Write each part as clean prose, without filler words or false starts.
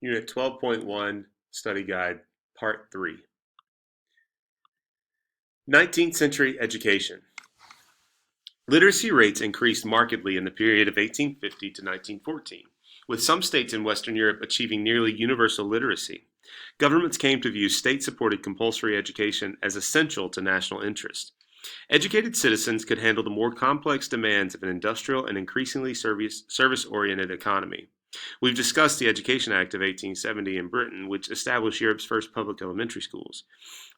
Unit 12.1, Study Guide, Part 3. 19th century education. Literacy rates increased markedly in the period of 1850 to 1914, with some states in Western Europe achieving nearly universal literacy. Governments came to view state-supported compulsory education as essential to national interest. Educated citizens could handle the more complex demands of an industrial and increasingly service-oriented economy. We've discussed the Education Act of 1870 in Britain, which established Europe's first public elementary schools.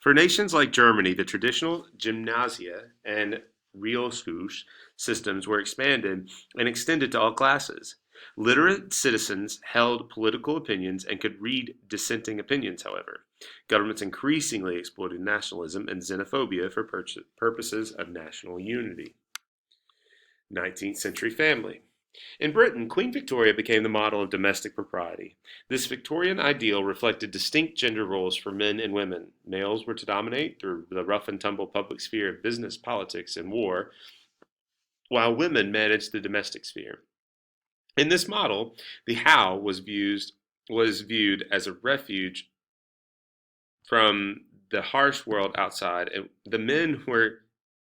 For nations like Germany, the traditional gymnasia and Realschule systems were expanded and extended to all classes. Literate citizens held political opinions and could read dissenting opinions, however. Governments increasingly exploited nationalism and xenophobia for purposes of national unity. 19th century family. In Britain, Queen Victoria became the model of domestic propriety. This Victorian ideal reflected distinct gender roles for men and women. Males were to dominate through the rough and tumble public sphere of business, politics, and war, while women managed the domestic sphere. In this model, the house was viewed as a refuge from the harsh world outside, and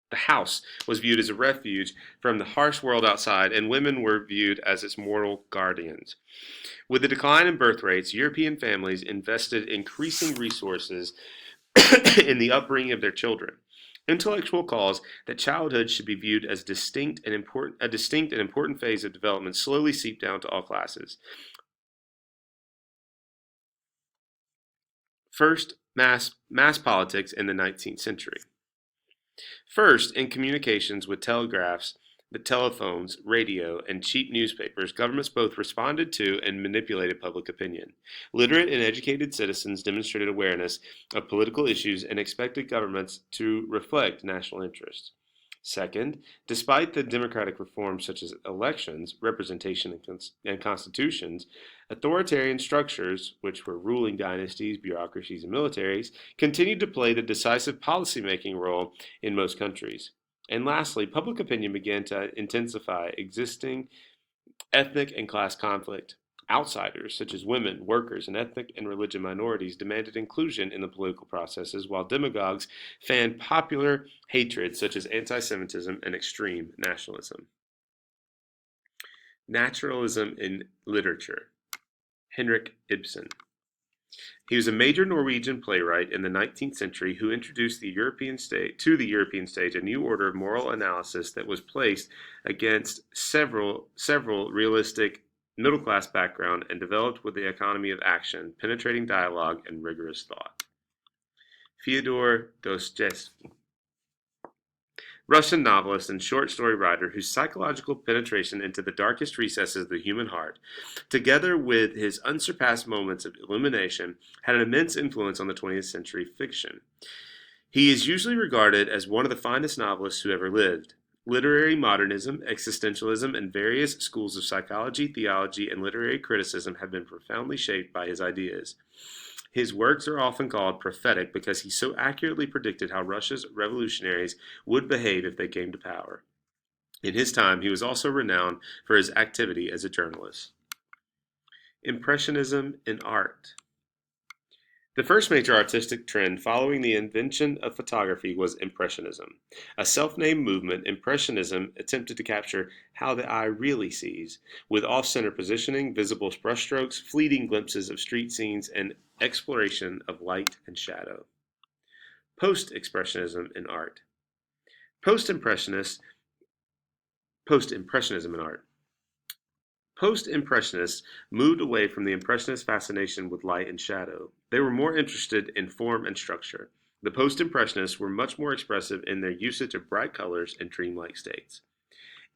the house was viewed as a refuge from the harsh world outside, and women were viewed as its moral guardians. With the decline in birth rates, European families invested increasing resources in the upbringing of their children. Intellectual calls that childhood should be viewed as a distinct and important phase of development slowly seep down to all classes. First, mass politics in the 19th century. First, in communications with telegraphs, the telephones, radio, and cheap newspapers, governments both responded to and manipulated public opinion. Literate and educated citizens demonstrated awareness of political issues and expected governments to reflect national interests. Second, despite the democratic reforms such as elections, representation, and constitutions, authoritarian structures, which were ruling dynasties, bureaucracies, and militaries, continued to play the decisive policymaking role in most countries. And lastly, public opinion began to intensify existing ethnic and class conflict. Outsiders, such as women, workers, and ethnic and religious minorities, demanded inclusion in the political processes, while demagogues fanned popular hatred, such as anti Semitism and extreme nationalism. Naturalism in literature. Henrik Ibsen. He was a major Norwegian playwright in the 19th century who introduced the European stage a new order of moral analysis that was placed against several realistic middle-class background and developed with the economy of action, penetrating dialogue, and rigorous thought. Fyodor Dostoevsky. Russian novelist and short story writer whose psychological penetration into the darkest recesses of the human heart, together with his unsurpassed moments of illumination, had an immense influence on the 20th century fiction. He is usually regarded as one of the finest novelists who ever lived. Literary modernism, existentialism, and various schools of psychology, theology, and literary criticism have been profoundly shaped by his ideas. His works are often called prophetic because he so accurately predicted how Russia's revolutionaries would behave if they came to power. In his time, he was also renowned for his activity as a journalist. Impressionism in art. The first major artistic trend following the invention of photography was Impressionism. A self-named movement, Impressionism attempted to capture how the eye really sees, with off-center positioning, visible brushstrokes, fleeting glimpses of street scenes, and exploration of light and shadow. Post-Expressionism in art. Post-Impressionism in art. Post-Impressionists moved away from the Impressionist fascination with light and shadow. They were more interested in form and structure. The Post-Impressionists were much more expressive in their usage of bright colors and dreamlike states.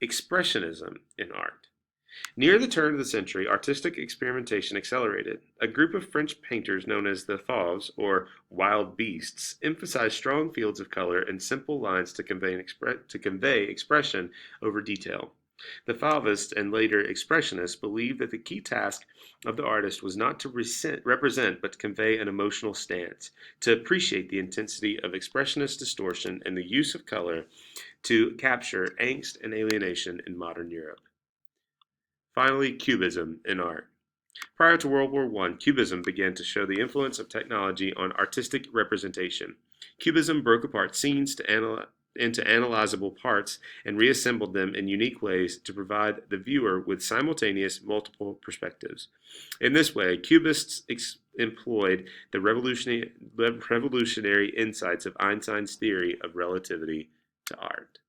Expressionism in art. Near the turn of the century, artistic experimentation accelerated. A group of French painters known as the Fauves, or wild beasts, emphasized strong fields of color and simple lines to convey expression over detail. The Fauvists and later Expressionists believed that the key task of the artist was not to represent but to convey an emotional stance, to appreciate the intensity of expressionist distortion and the use of color to capture angst and alienation in modern Europe. Finally, Cubism in art. Prior to World War I, Cubism began to show the influence of technology on artistic representation. Cubism broke apart scenes into analyzable parts and reassembled them in unique ways to provide the viewer with simultaneous multiple perspectives. In this way, Cubists employed the revolutionary insights of Einstein's theory of relativity to art.